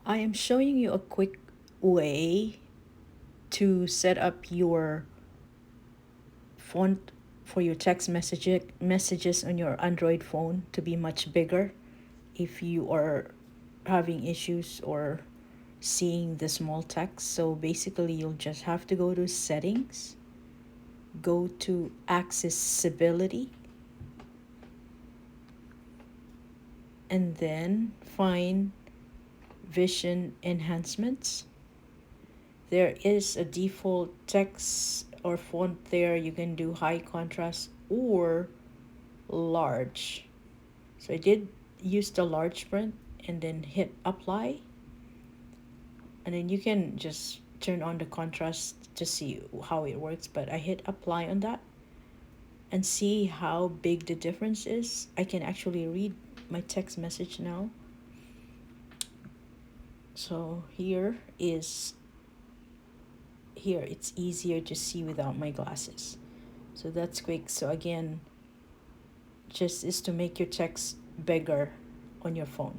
I am showing you a quick way to set up your font for your text messages on your Android phone to be much bigger if you are having issues or seeing the small text. So basically, you'll just have to go to settings, go to accessibility, and then find vision enhancements. There is a default text or font there. You can do high contrast or large. So I did use the large print and then hit apply. And then you can just turn on the contrast to see how it works. But I hit apply on that and see how big the difference is. I can actually read my text message now. So here it's easier to see without my glasses. So that's quick. So again, just is to make your text bigger on your phone.